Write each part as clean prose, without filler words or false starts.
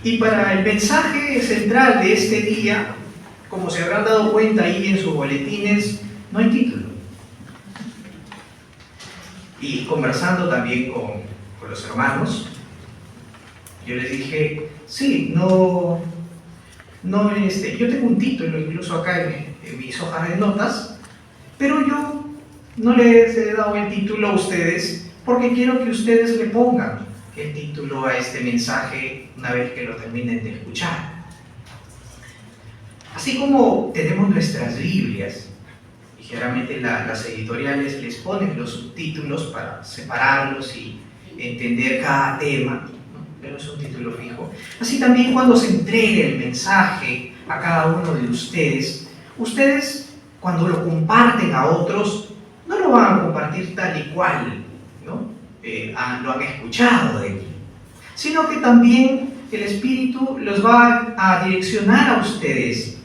Y para el mensaje central de este día, como se habrán dado cuenta ahí en sus boletines, no hay título. Y conversando también con los hermanos, yo les dije, sí, yo tengo un título incluso acá en mis hojas de notas, pero yo no les he dado el título a ustedes porque quiero que ustedes le pongan el título a este mensaje una vez que lo terminen de escuchar. Así como tenemos nuestras Biblias, y generalmente las editoriales les ponen los subtítulos para separarlos y entender cada tema, ¿no? Pero es un título fijo. Así también cuando se entregue el mensaje a cada uno de ustedes cuando lo comparten a otros, no lo van a compartir tal y cual, ¿no? Lo han escuchado de mí, sino que también el Espíritu los va a direccionar a ustedes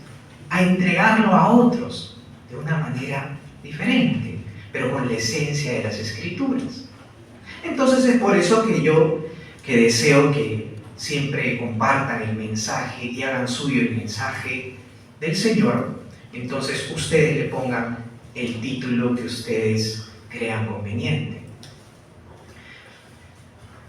a entregarlo a otros de una manera diferente, pero con la esencia de las Escrituras. Entonces es por eso que deseo que siempre compartan el mensaje y hagan suyo el mensaje del Señor. Entonces ustedes le pongan el título que ustedes crean conveniente.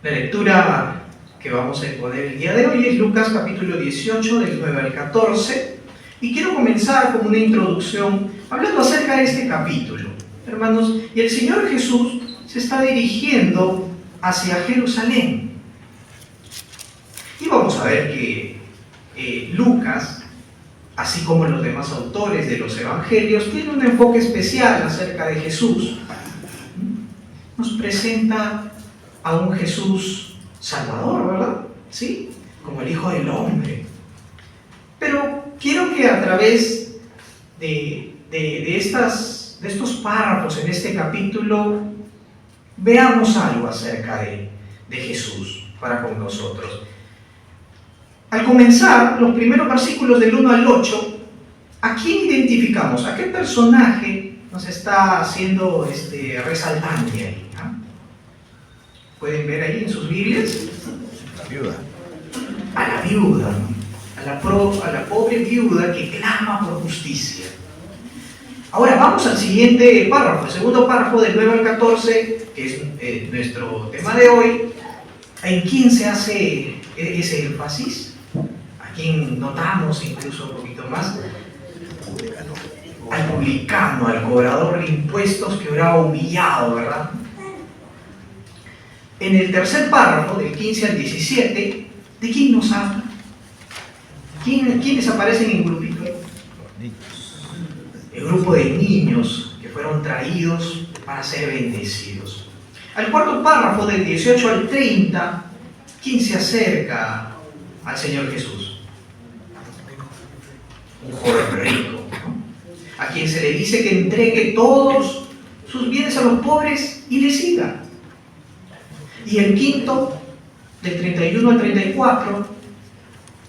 La lectura que vamos a exponer el día de hoy es Lucas capítulo 18 del 9 al 14, y quiero comenzar con una introducción hablando acerca de este capítulo, hermanos. Y el Señor Jesús se está dirigiendo hacia Jerusalén, y vamos a ver que Lucas, así como los demás autores de los evangelios, tiene un enfoque especial acerca de Jesús. Nos presenta a un Jesús Salvador, ¿verdad? ¿Sí? Como el Hijo del Hombre. Pero quiero que a través de estos párrafos en este capítulo veamos algo acerca de Jesús para con nosotros. Al comenzar, los primeros versículos del 1 al 8, ¿a quién identificamos? ¿A qué personaje nos está haciendo resaltante ahí? ¿Ah? ¿Pueden ver ahí en sus Biblias? La viuda. A la viuda, a la pobre viuda que clama por justicia. Ahora vamos al siguiente párrafo, el segundo párrafo del 9 al 14, que es nuestro tema de hoy. ¿En quién se hace ese énfasis? ¿A quién notamos incluso un poquito más? Al publicano, al cobrador de impuestos que oraba humillado, ¿verdad? En el tercer párrafo, del 15 al 17, ¿de quién nos habla? ¿Quiénes aparecen en grupito? El grupo de niños que fueron traídos para ser bendecidos. Al cuarto párrafo, del 18 al 30, ¿quién se acerca al Señor Jesús? Un joven rico, ¿no? A quien se le dice que entregue todos sus bienes a los pobres y le siga. Y el quinto, del 31 al 34,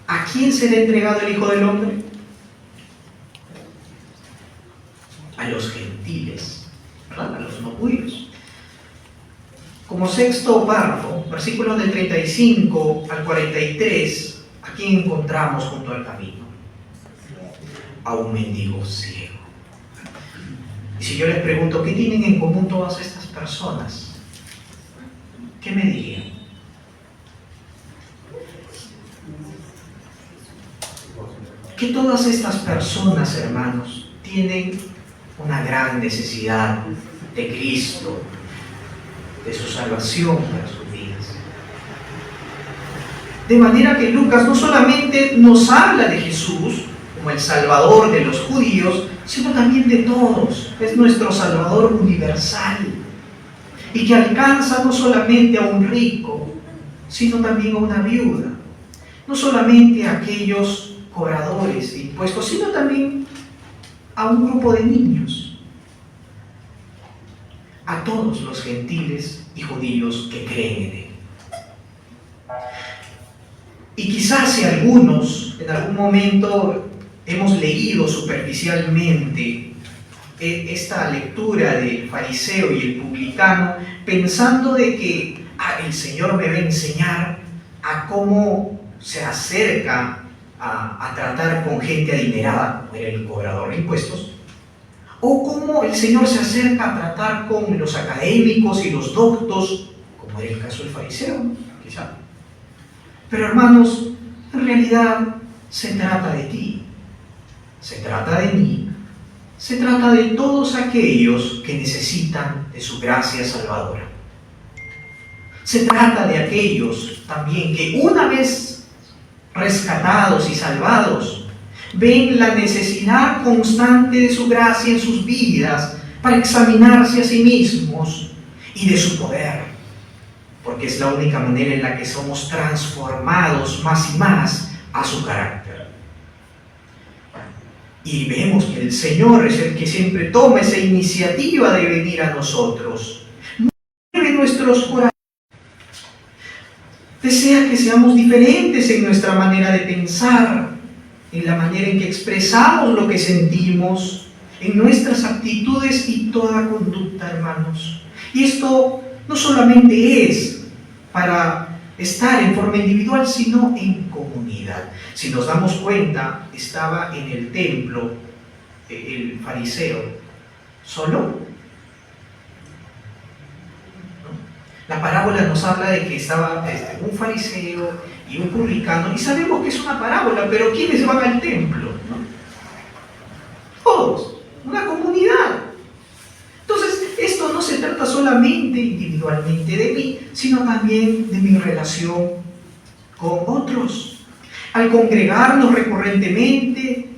¿a quién se le ha entregado el Hijo del Hombre? A los gentiles, ¿verdad? A los no judíos. Como sexto párrafo, versículos del 35 al 43, ¿a quién encontramos junto al camino? A un mendigo ciego. Y si yo les pregunto, ¿qué tienen en común todas estas personas? ¿Qué me dirían? Que todas estas personas, hermanos, tienen una gran necesidad de Cristo, de su salvación para sus vidas. De manera que Lucas no solamente nos habla de Jesús como el Salvador de los judíos, sino también de todos. Es nuestro Salvador universal, y que alcanza no solamente a un rico, sino también a una viuda, no solamente a aquellos cobradores de impuestos, sino también a un grupo de niños, a todos los gentiles y judíos que creen en Él. Y quizás si algunos en algún momento hemos leído superficialmente esta lectura del fariseo y el publicano, pensando de que el Señor me va a enseñar a cómo se acerca a tratar con gente adinerada, como era el cobrador de impuestos, o cómo el Señor se acerca a tratar con los académicos y los doctos, como era el caso del fariseo, quizá. Pero hermanos, en realidad se trata de ti, se trata de mí, se trata de todos aquellos que necesitan de su gracia salvadora. Se trata de aquellos también que una vez rescatados y salvados, ven la necesidad constante de su gracia en sus vidas para examinarse a sí mismos y de su poder, porque es la única manera en la que somos transformados más y más a su carácter. Y vemos que el Señor es el que siempre toma esa iniciativa de venir a nosotros, mueve nuestros corazones, desea que seamos diferentes en nuestra manera de pensar, en la manera en que expresamos lo que sentimos, en nuestras actitudes y toda conducta, hermanos. Y esto no solamente es para estar en forma individual, sino en comunidad. Si nos damos cuenta, estaba en el templo el fariseo solo. La parábola nos habla de que estaba un fariseo y un publicano, y sabemos que es una parábola, pero ¿quiénes van al templo? ¿No? Todos, una comunidad. Entonces, esto no se trata solamente individualmente de mí, sino también de mi relación con otros. Al congregarnos recurrentemente,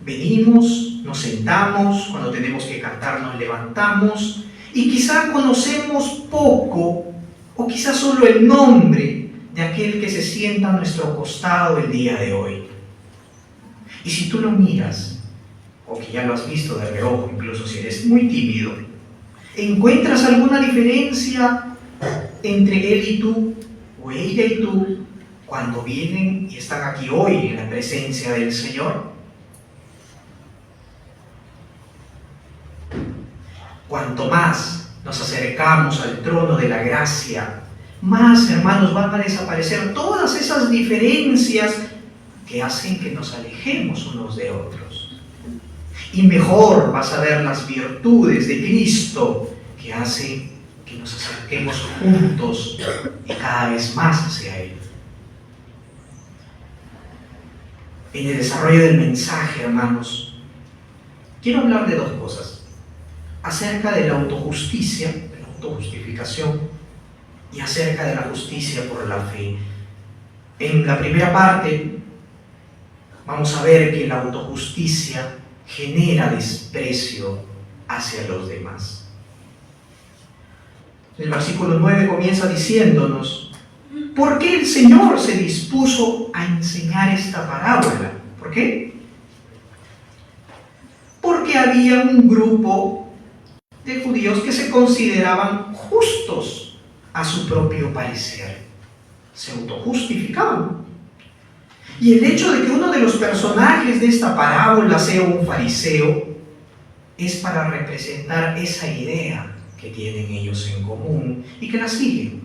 venimos, nos sentamos, cuando tenemos que cantar nos levantamos, y quizá conocemos poco, o quizá solo el nombre de aquel que se sienta a nuestro costado el día de hoy. Y si tú lo miras, o que ya lo has visto de reojo, incluso si eres muy tímido, ¿encuentras alguna diferencia entre él y tú, o ella y tú, cuando vienen y están aquí hoy en la presencia del Señor? Cuanto más nos acercamos al trono de la gracia, más, hermanos, van a desaparecer todas esas diferencias que hacen que nos alejemos unos de otros. Y mejor vas a ver las virtudes de Cristo que hacen que nos acerquemos juntos y cada vez más hacia Él. En el desarrollo del mensaje, hermanos, quiero hablar de dos cosas. Acerca de la autojusticia, de la autojustificación, y acerca de la justicia por la fe. En la primera parte vamos a ver que la autojusticia genera desprecio hacia los demás. El versículo 9 comienza diciéndonos: ¿por qué el Señor se dispuso a enseñar esta parábola? ¿Por qué? Porque había un grupo de judíos que se consideraban justos a su propio parecer. Se autojustificaban. Y el hecho de que uno de los personajes de esta parábola sea un fariseo es para representar esa idea que tienen ellos en común y que la siguen.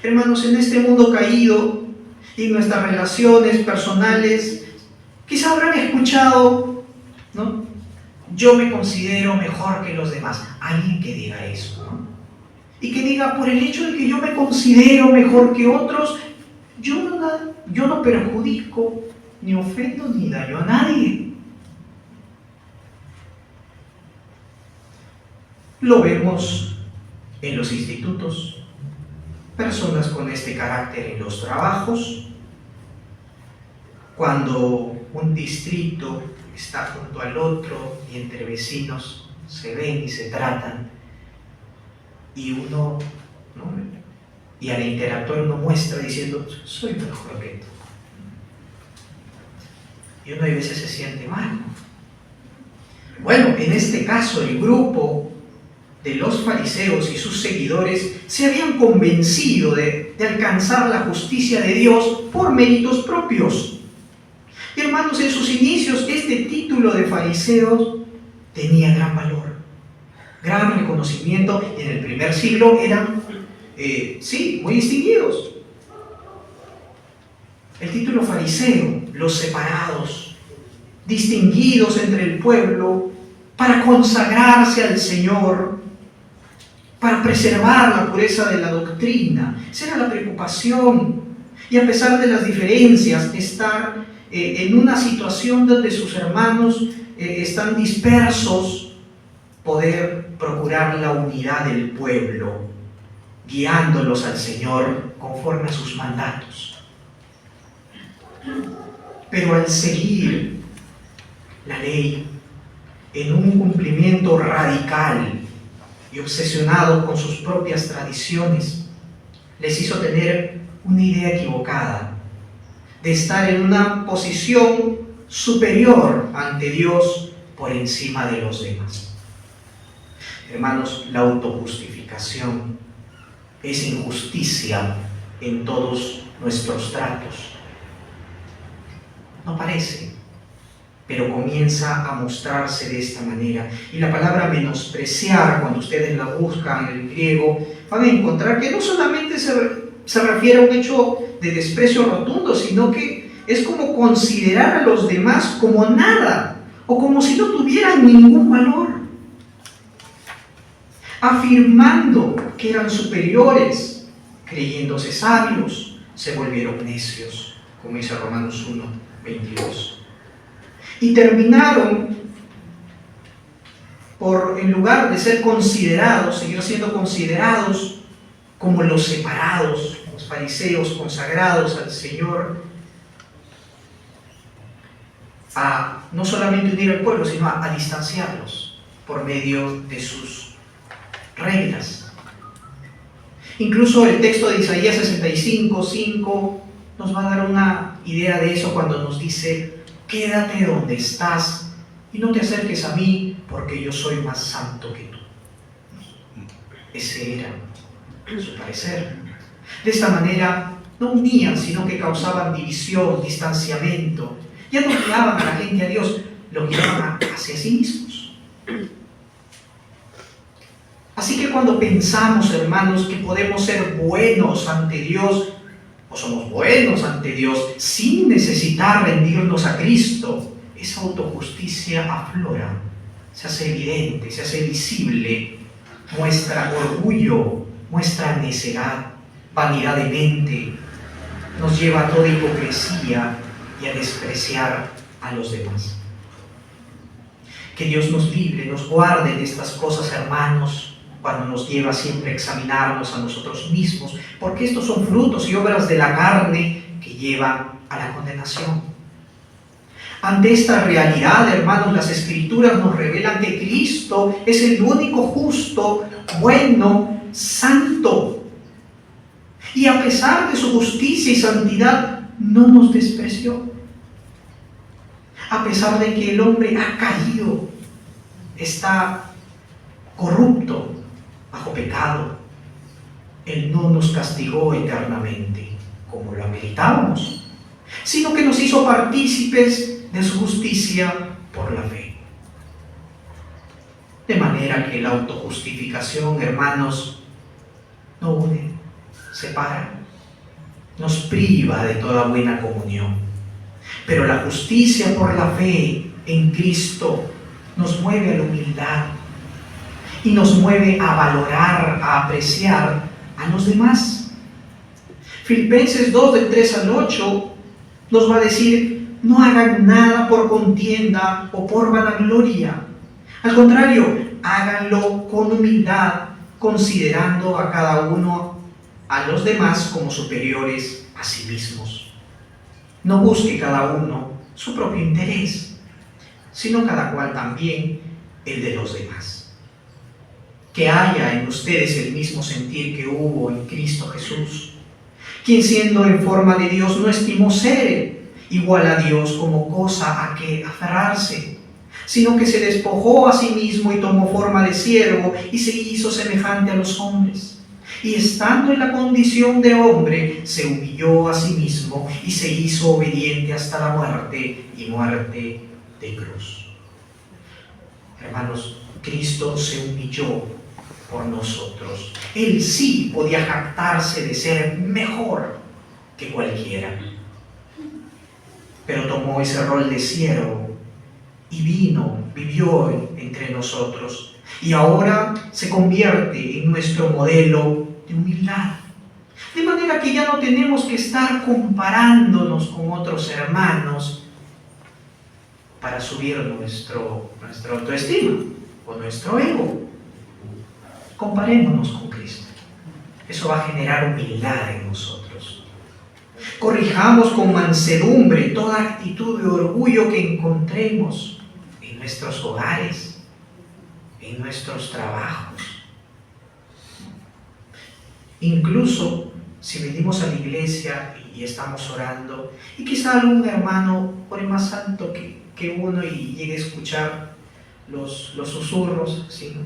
Hermanos, en este mundo caído y en nuestras relaciones personales, quizá habrán escuchado, ¿no?, yo me considero mejor que los demás. Alguien que diga eso, ¿no? Y que diga, por el hecho de que yo me considero mejor que otros, yo no perjudico, ni ofendo, ni daño a nadie. Lo vemos en los institutos, personas con este carácter en los trabajos, cuando un distrito está junto al otro y entre vecinos se ven y se tratan, y uno, ¿no?, y al interactuar uno muestra diciendo, soy mejor que tú. Y uno a veces se siente mal. Bueno, en este caso el grupo de los fariseos y sus seguidores se habían convencido de alcanzar la justicia de Dios por méritos propios. Y hermanos, en sus inicios este título de fariseos tenía gran valor, gran reconocimiento. En el primer siglo eran, muy distinguidos. El título fariseo, los separados, distinguidos entre el pueblo para consagrarse al Señor, para preservar la pureza de la doctrina. Esa era la preocupación. Y a pesar de las diferencias, estar en una situación donde sus hermanos están dispersos, poder procurar la unidad del pueblo, guiándolos al Señor conforme a sus mandatos. Pero al seguir la ley en un cumplimiento radical y obsesionado con sus propias tradiciones, les hizo tener una idea equivocada de estar en una posición superior ante Dios por encima de los demás. Hermanos, la autojustificación es injusticia en todos nuestros tratos. No parece, pero comienza a mostrarse de esta manera. Y la palabra menospreciar, cuando ustedes la buscan en el griego, van a encontrar que no solamente se refiere a un hecho de desprecio rotundo, sino que es como considerar a los demás como nada, o como si no tuvieran ningún valor, afirmando que eran superiores, creyéndose sabios, se volvieron necios, como dice Romanos 1:22. Y terminaron por, en lugar de ser considerados, seguir siendo considerados como los separados, los fariseos consagrados al Señor, a no solamente unir al pueblo, sino a distanciarlos por medio de sus reglas. Incluso el texto de Isaías 65:5 nos va a dar una idea de eso cuando nos dice: quédate donde estás y no te acerques a mí, porque yo soy más santo que tú. Ese era su parecer. De esta manera no unían, sino que causaban división, distanciamiento. Ya no guiaban a la gente a Dios, lo guiaban hacia sí mismos. Así que cuando pensamos, hermanos, que podemos ser buenos ante Dios, o somos buenos ante Dios sin necesitar rendirnos a Cristo, esa autojusticia aflora, se hace evidente, se hace visible, muestra orgullo, muestra necedad, vanidad de mente, nos lleva a toda hipocresía y a despreciar a los demás. Que Dios nos libre, nos guarde de estas cosas, hermanos, cuando nos lleva siempre a examinarnos a nosotros mismos, porque estos son frutos y obras de la carne que llevan a la condenación. Ante esta realidad, hermanos, las Escrituras nos revelan que Cristo es el único justo, bueno, santo. Y a pesar de su justicia y santidad, no nos despreció. A pesar de que el hombre ha caído, está corrupto, bajo pecado, Él no nos castigó eternamente como lo ameritábamos, sino que nos hizo partícipes de su justicia por la fe. De manera que la autojustificación, hermanos, no une, separa, nos priva de toda buena comunión. Pero la justicia por la fe en Cristo nos mueve a la humildad y nos mueve a valorar, a apreciar a los demás. Filipenses 2, del 3 al 8, nos va a decir: no hagan nada por contienda o por vanagloria. Al contrario, háganlo con humildad, considerando a cada uno a los demás como superiores a sí mismos. No busque cada uno su propio interés, sino cada cual también el de los demás. Que haya en ustedes el mismo sentir que hubo en Cristo Jesús, quien siendo en forma de Dios no estimó ser igual a Dios como cosa a que aferrarse, sino que se despojó a sí mismo y tomó forma de siervo y se hizo semejante a los hombres. Y estando en la condición de hombre, se humilló a sí mismo y se hizo obediente hasta la muerte y muerte de cruz. Hermanos, Cristo se humilló por nosotros. Él sí podía jactarse de ser mejor que cualquiera. pero tomó ese rol de siervo y vivió entre nosotros. Y ahora se convierte en nuestro modelo de humildad. De manera que ya no tenemos que estar comparándonos con otros hermanos para subir nuestra autoestima o nuestro ego. Comparémonos con Cristo. Eso va a generar humildad en nosotros. Corrijamos con mansedumbre toda actitud de orgullo que encontremos en nuestros hogares, en nuestros trabajos. Incluso si venimos a la iglesia y estamos orando, y quizá algún hermano ore más alto que uno y llegue a escuchar los susurros, ¿sí?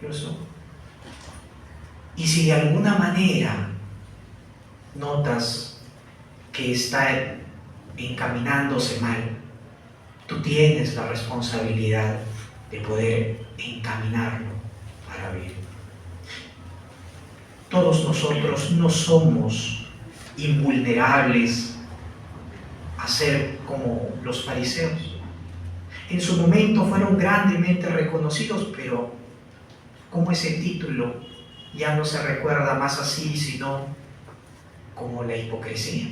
Incluso. Y si de alguna manera notas que está encaminándose mal, tú tienes la responsabilidad de poder encaminarlo para bien. Todos nosotros no somos invulnerables a ser como los fariseos. En su momento fueron grandemente reconocidos, pero como ese título ya no se recuerda más así, sino como la hipocresía.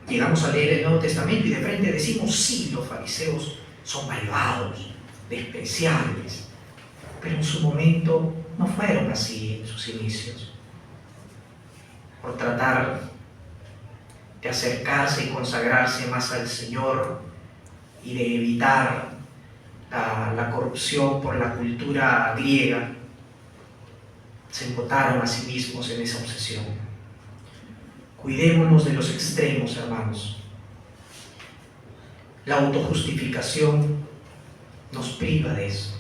Llegamos a leer el Nuevo Testamento y de frente decimos, sí, los fariseos son malvados, despreciables, pero en su momento no fueron así en sus inicios. Por tratar de acercarse y consagrarse más al Señor y de evitar la corrupción por la cultura griega, se embotaron a sí mismos en esa obsesión. Cuidémonos de los extremos, hermanos. La autojustificación nos priva de eso,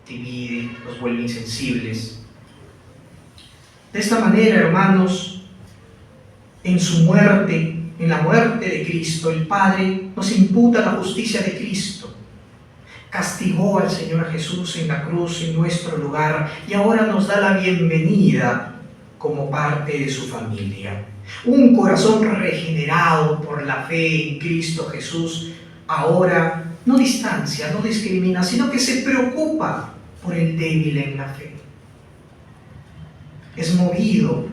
divide, nos vuelve insensibles. De esta manera, hermanos, en su muerte, en la muerte de Cristo, el Padre nos imputa la justicia de Cristo. Castigó al Señor Jesús en la cruz en nuestro lugar y ahora nos da la bienvenida como parte de su familia. Un corazón regenerado por la fe en Cristo Jesús ahora no distancia, no discrimina, sino que se preocupa por el débil en la fe. Es movido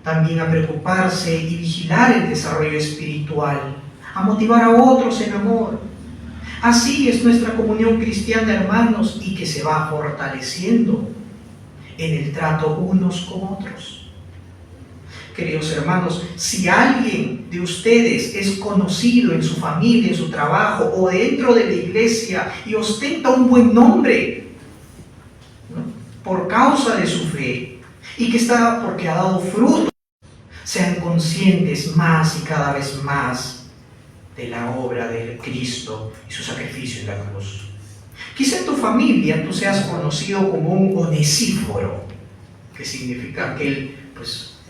también a preocuparse y vigilar el desarrollo espiritual, a motivar a otros en amor. Así es nuestra comunión cristiana, hermanos, y que se va fortaleciendo en el trato unos con otros. Queridos hermanos, si alguien de ustedes es conocido en su familia, en su trabajo o dentro de la iglesia y ostenta un buen nombre, ¿no?, por causa de su fe y que está porque ha dado fruto, sean conscientes más y cada vez más de la obra de Cristo y su sacrificio en la cruz. Quizá en tu familia tú seas conocido como un onesíforo, que significa aquel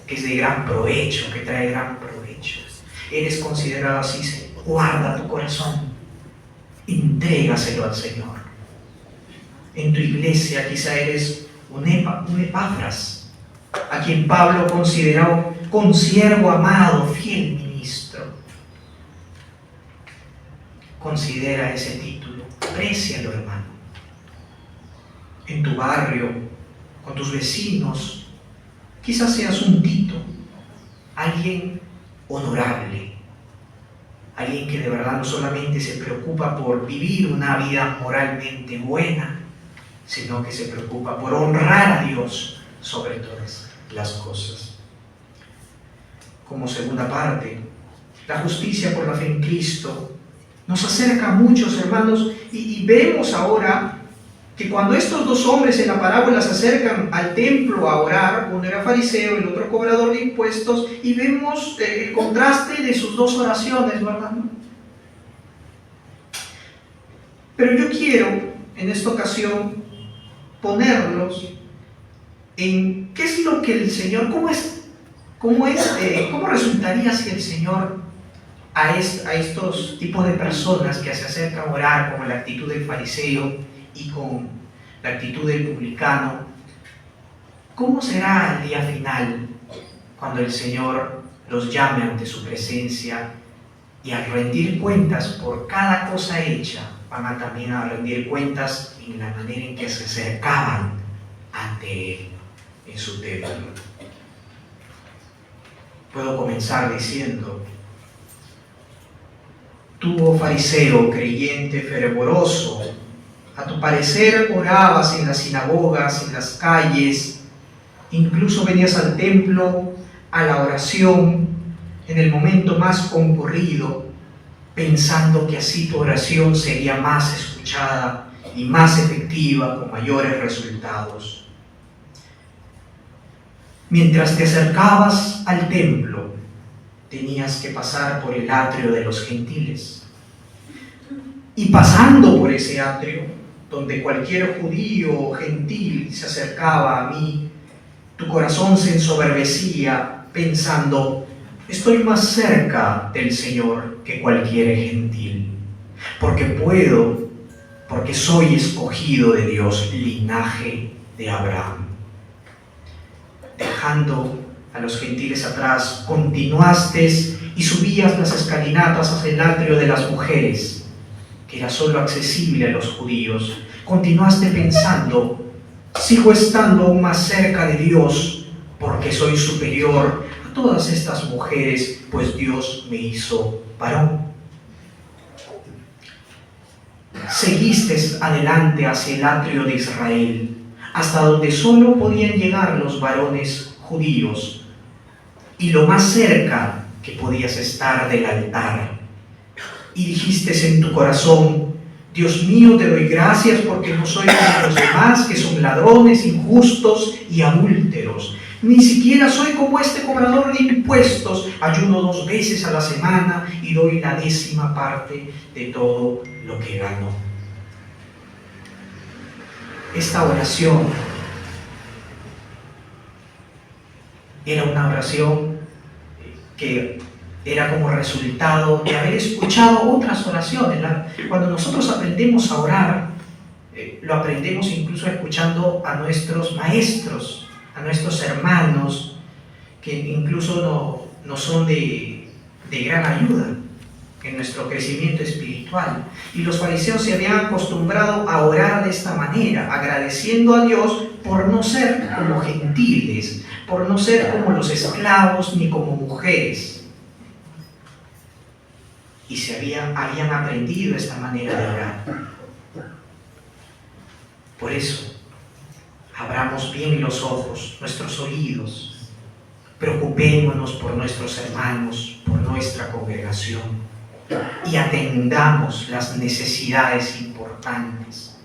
que es de gran provecho, que trae gran provecho. Eres considerado así. Guarda tu corazón, entrégaselo al Señor. En tu iglesia quizá eres un Epafras, a quien Pablo consideró consiervo amado, fiel ministro. Considera ese título, aprécialo, hermano. En tu barrio, con tus vecinos, quizás seas un Tito, alguien honorable, alguien que de verdad no solamente se preocupa por vivir una vida moralmente buena, sino que se preocupa por honrar a Dios sobre todas las cosas. Como segunda parte, la justicia por la fe en Cristo nos acerca a muchos, hermanos, y vemos ahora que cuando estos dos hombres en la parábola se acercan al templo a orar, uno era fariseo, el otro cobrador de impuestos, y vemos el contraste de sus dos oraciones, ¿verdad? Pero yo quiero, en esta ocasión, ponerlos en qué es lo que el Señor, cómo resultaría si el Señor a estos tipos de personas que se acercan a orar con la actitud del fariseo y con la actitud del publicano, ¿cómo será el día final cuando el Señor los llame ante su presencia, y al rendir cuentas por cada cosa hecha, van a también a rendir cuentas en la manera en que se acercaban ante Él en su templo. Puedo comenzar diciendo: tú, oh fariseo, creyente, fervoroso, a tu parecer orabas en las sinagogas, en las calles, incluso venías al templo, a la oración, en el momento más concurrido, pensando que así tu oración sería más escuchada y más efectiva, con mayores resultados. Mientras te acercabas al templo, tenías que pasar por el atrio de los gentiles. Y pasando por ese atrio, donde cualquier judío o gentil se acercaba a mí, tu corazón se ensoberbecía pensando: estoy más cerca del Señor que cualquier gentil, porque soy escogido de Dios, linaje de Abraham. Dejando a los gentiles atrás, continuaste y subías las escalinatas hacia el atrio de las mujeres, que era solo accesible a los judíos. Continuaste pensando: sigo estando aún más cerca de Dios, porque soy superior a todas estas mujeres, pues Dios me hizo varón. Seguiste adelante hacia el atrio de Israel, hasta donde solo podían llegar los varones judíos, y lo más cerca que podías estar del altar. Y dijiste en tu corazón: Dios mío, te doy gracias porque no soy como los demás, que son ladrones, injustos y adúlteros. Ni siquiera soy como este cobrador de impuestos. Ayuno 2 veces a la semana y doy la 10ª parte de todo lo que gano. Esta oración era una oración que era como resultado de haber escuchado otras oraciones. Cuando nosotros aprendemos a orar, lo aprendemos incluso escuchando a nuestros maestros, a nuestros hermanos, que incluso nos son de gran ayuda en nuestro crecimiento espiritual. Y los fariseos se habían acostumbrado a orar de esta manera, agradeciendo a Dios por no ser como gentiles, por no ser como los esclavos ni como mujeres. Y habían aprendido esta manera de orar. Por eso, abramos bien los ojos, nuestros oídos, preocupémonos por nuestros hermanos, por nuestra congregación, y atendamos las necesidades importantes.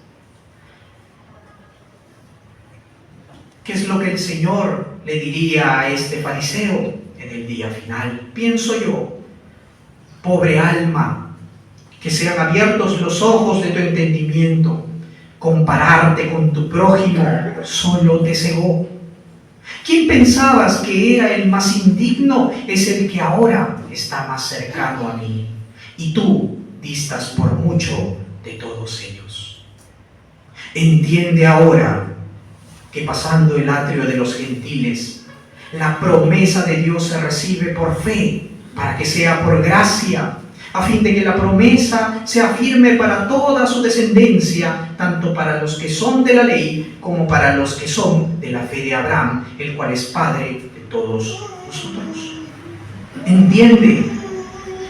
¿Qué es lo que el Señor le diría a este fariseo en el día final? Pienso yo: pobre alma, que sean abiertos los ojos de tu entendimiento. Compararte con tu prójimo solo te cegó. ¿Quién pensabas que era el más indigno? Es el que ahora está más cercano a mí. Y tú distas por mucho de todos ellos. Entiende ahora que pasando el atrio de los gentiles, la promesa de Dios se recibe por fe, para que sea por gracia, a fin de que la promesa sea firme para toda su descendencia, tanto para los que son de la ley como para los que son de la fe de Abraham, el cual es Padre de todos nosotros. Entiende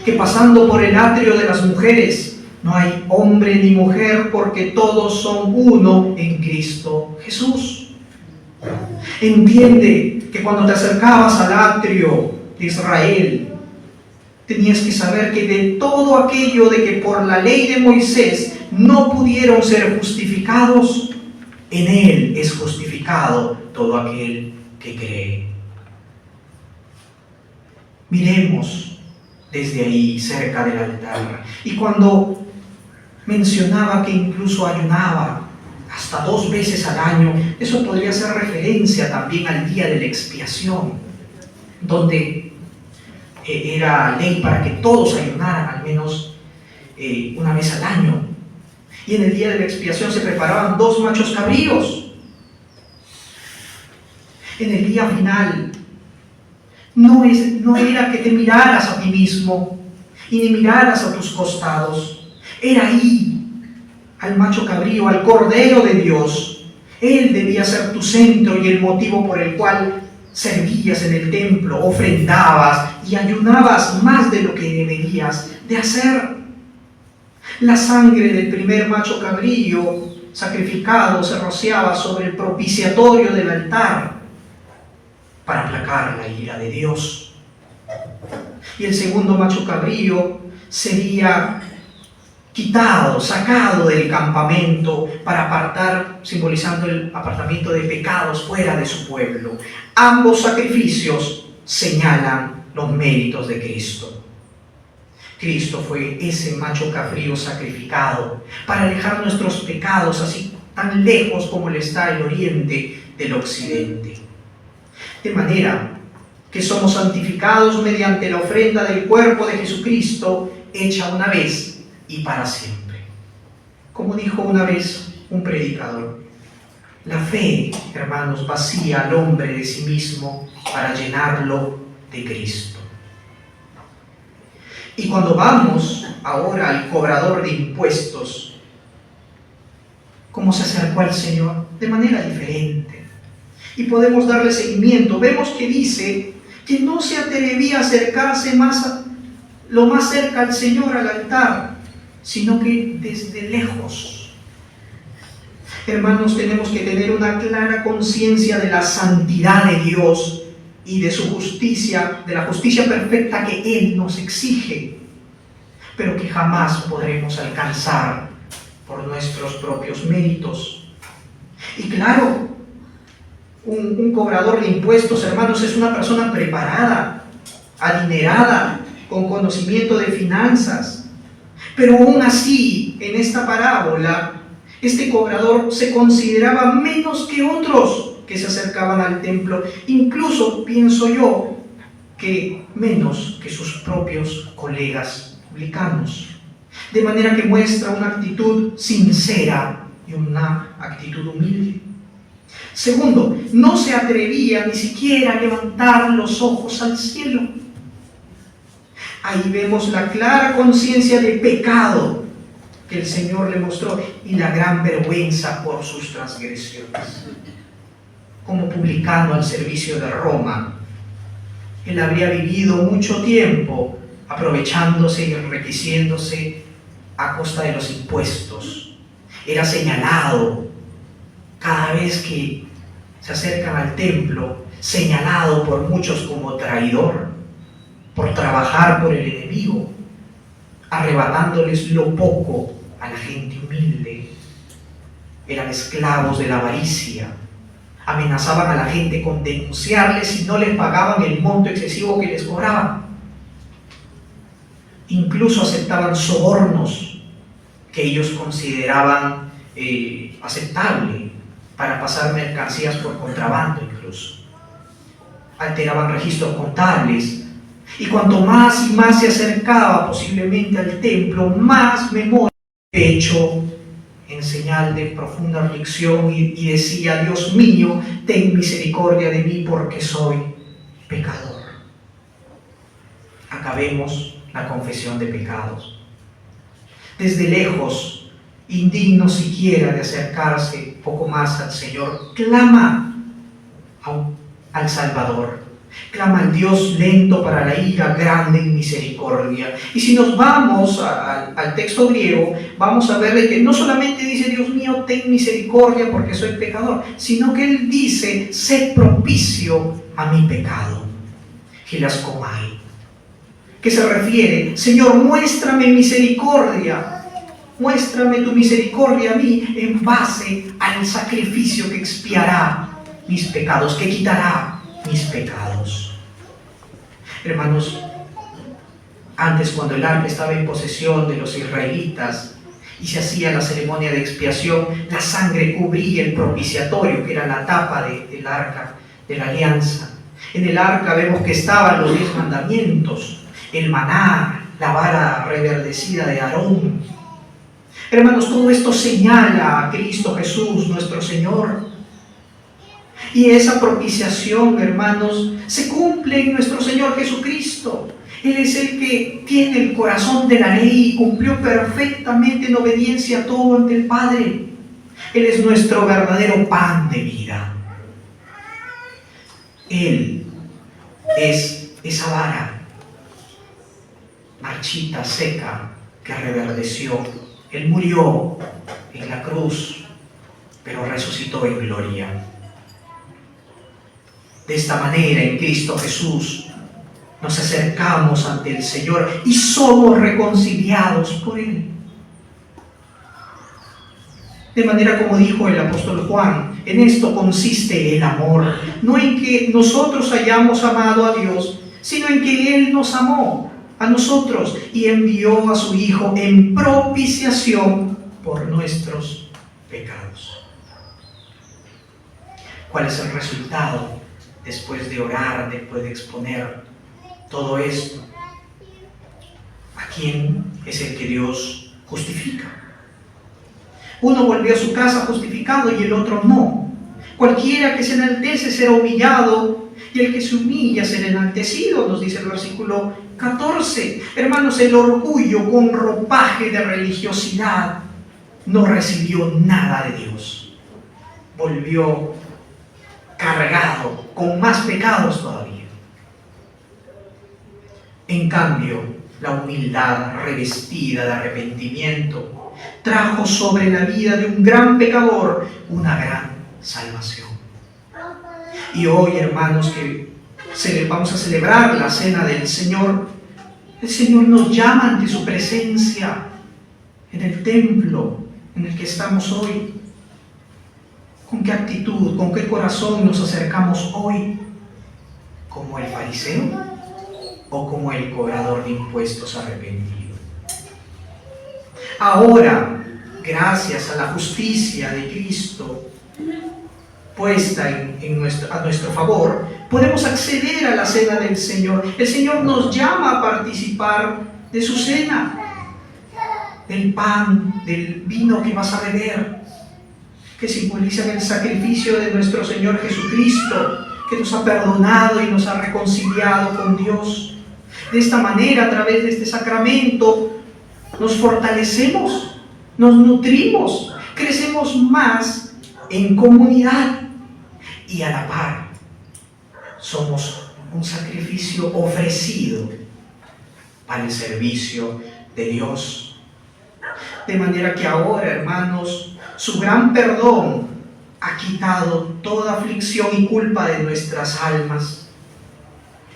que pasando por el atrio de las mujeres no hay hombre ni mujer, porque todos son uno en Cristo Jesús. Entiende que cuando te acercabas al atrio de Israel, tenías que saber que de todo aquello de que por la ley de Moisés no pudieron ser justificados, en Él es justificado todo aquel que cree. Miremos desde ahí, cerca del altar. Y cuando mencionaba que incluso ayunaba hasta 2 veces al año, eso podría ser referencia también al día de la expiación, donde era ley para que todos ayunaran al menos una vez al año. Y en el día de la expiación se preparaban 2 machos cabríos. En el día final no era que te miraras a ti mismo y ni miraras a tus costados. Era ahí, al macho cabrío, al Cordero de Dios. Él debía ser tu centro y el motivo por el cual servías en el templo, ofrendabas y ayunabas más de lo que deberías de hacer. La sangre del primer macho cabrío sacrificado se rociaba sobre el propiciatorio del altar para aplacar la ira de Dios. Y el segundo macho cabrío sería quitado, sacado del campamento para apartar, simbolizando el apartamiento de pecados fuera de su pueblo. Ambos sacrificios señalan los méritos de Cristo. Cristo fue ese macho cabrío sacrificado para alejar nuestros pecados así tan lejos como le está el oriente del occidente. De manera que somos santificados mediante la ofrenda del cuerpo de Jesucristo hecha una vez y para siempre. Como dijo una vez un predicador, la fe, hermanos, vacía al hombre de sí mismo para llenarlo de Cristo. Y cuando vamos ahora al cobrador de impuestos, ¿cómo se acercó al Señor? De manera diferente. Y podemos darle seguimiento. Vemos que dice que no se atrevía a acercarse lo más cerca al Señor, al altar, sino que desde lejos. Hermanos, tenemos que tener una clara conciencia de la santidad de Dios y de su justicia, de la justicia perfecta que Él nos exige, pero que jamás podremos alcanzar por nuestros propios méritos. Y claro, un cobrador de impuestos, hermanos, es una persona preparada, adinerada, con conocimiento de finanzas. Pero aún así, en esta parábola, este cobrador se consideraba menos que otros que se acercaban al templo. Incluso, pienso yo, que menos que sus propios colegas publicanos. De manera que muestra una actitud sincera y una actitud humilde. Segundo, no se atrevía ni siquiera a levantar los ojos al cielo. Ahí vemos la clara conciencia de pecado que el Señor le mostró y la gran vergüenza por sus transgresiones. Como publicano al servicio de Roma, él habría vivido mucho tiempo aprovechándose y enriqueciéndose a costa de los impuestos. Era señalado cada vez que se acercan al templo, señalado por muchos como traidor, por trabajar por el enemigo, arrebatándoles lo poco a la gente humilde. Eran esclavos de la avaricia, amenazaban a la gente con denunciarles si no les pagaban el monto excesivo que les cobraban. Incluso aceptaban sobornos que ellos consideraban aceptable para pasar mercancías por contrabando incluso. Alteraban registros contables. Y cuanto más y más se acercaba posiblemente al templo, más memoria hecho en señal de profunda aflicción y decía: Dios mío, ten misericordia de mí porque soy pecador. Acabemos la confesión de pecados. Desde lejos, indigno siquiera de acercarse poco más al Señor, clama al Salvador. Clama al Dios lento para la ira, grande en misericordia. Y si nos vamos al texto griego, vamos a ver de que no solamente dice: Dios mío, ten misericordia porque soy pecador, sino que Él dice: sé propicio a mi pecado. Hilaskomai. Que se refiere: Señor, muéstrame misericordia. Muéstrame tu misericordia a mí en base al sacrificio que expiará mis pecados, que quitará mis pecados. Hermanos, antes, cuando el arca estaba en posesión de los israelitas y se hacía la ceremonia de expiación, la sangre cubría el propiciatorio, que era la tapa del arca de la alianza. En el arca vemos que estaban los 10 mandamientos, el maná, la vara reverdecida de Aarón. Hermanos, todo esto señala a Cristo Jesús, nuestro Señor. Y esa propiciación, hermanos, se cumple en nuestro Señor Jesucristo. Él es el que tiene el corazón de la ley y cumplió perfectamente en obediencia a todo ante el Padre. Él es nuestro verdadero pan de vida. Él es esa vara marchita, seca, que reverdeció. Él murió en la cruz, pero resucitó en gloria. De esta manera, en Cristo Jesús, nos acercamos ante el Señor y somos reconciliados por Él. De manera como dijo el apóstol Juan, en esto consiste el amor, no en que nosotros hayamos amado a Dios, sino en que Él nos amó a nosotros y envió a su Hijo en propiciación por nuestros pecados. ¿Cuál es el resultado después de orar, después de exponer todo esto? ¿A quién es el que Dios justifica? Uno volvió a su casa justificado y el otro no. Cualquiera que se enaltece será humillado y el que se humilla será enaltecido, nos dice el versículo 14. Hermanos, el orgullo con ropaje de religiosidad no recibió nada de Dios. Volvió cargado con más pecados todavía. En cambio, la humildad revestida de arrepentimiento trajo sobre la vida de un gran pecador una gran salvación. Y hoy, hermanos, que vamos a celebrar la cena del Señor, el Señor nos llama ante su presencia en el templo en el que estamos hoy. ¿Con qué actitud, con qué corazón nos acercamos hoy? ¿Como el fariseo o como el cobrador de impuestos arrepentido? Ahora, gracias a la justicia de Cristo puesta a nuestro favor, podemos acceder a la cena del Señor. El Señor nos llama a participar de su cena, del pan, del vino que vas a beber, que simbolizan el sacrificio de nuestro Señor Jesucristo, que nos ha perdonado y nos ha reconciliado con Dios. De esta manera, a través de este sacramento, nos fortalecemos, nos nutrimos, crecemos más en comunidad y a la par somos un sacrificio ofrecido para el servicio de Dios. De manera que ahora, hermanos, su gran perdón ha quitado toda aflicción y culpa de nuestras almas.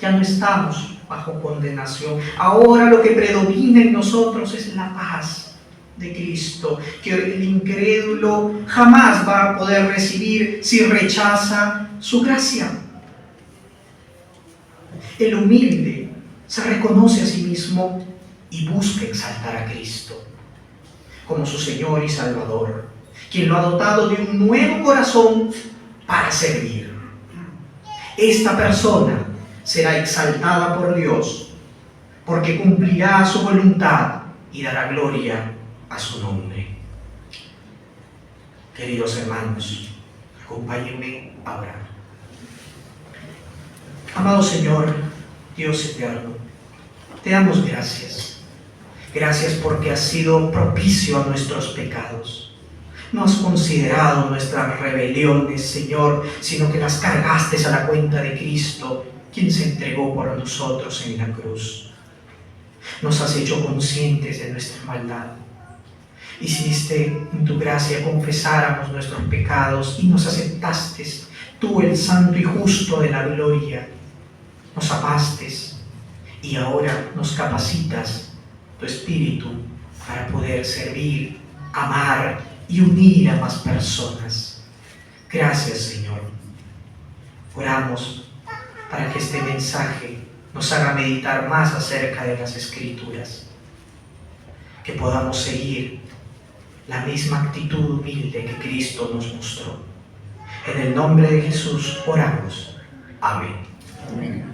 Ya no estamos bajo condenación. Ahora lo que predomina en nosotros es la paz de Cristo, que el incrédulo jamás va a poder recibir si rechaza su gracia. El humilde se reconoce a sí mismo y busca exaltar a Cristo como su Señor y Salvador, quien lo ha dotado de un nuevo corazón para servir. Esta persona será exaltada por Dios, porque cumplirá su voluntad y dará gloria a su nombre. Queridos hermanos, acompáñenme a orar. Amado Señor, Dios eterno, te damos gracias. Gracias porque has sido propicio a nuestros pecados. No has considerado nuestras rebeliones, Señor, sino que las cargaste a la cuenta de Cristo, quien se entregó por nosotros en la cruz. Nos has hecho conscientes de nuestra maldad. Hiciste en tu gracia confesáramos nuestros pecados y nos aceptaste, tú el santo y justo de la gloria. Nos amaste y ahora nos capacitas tu espíritu para poder servir, amar y unir a más personas. Gracias, Señor. Oramos para que este mensaje nos haga meditar más acerca de las Escrituras, que podamos seguir la misma actitud humilde que Cristo nos mostró. En el nombre de Jesús oramos. Amén. Amén.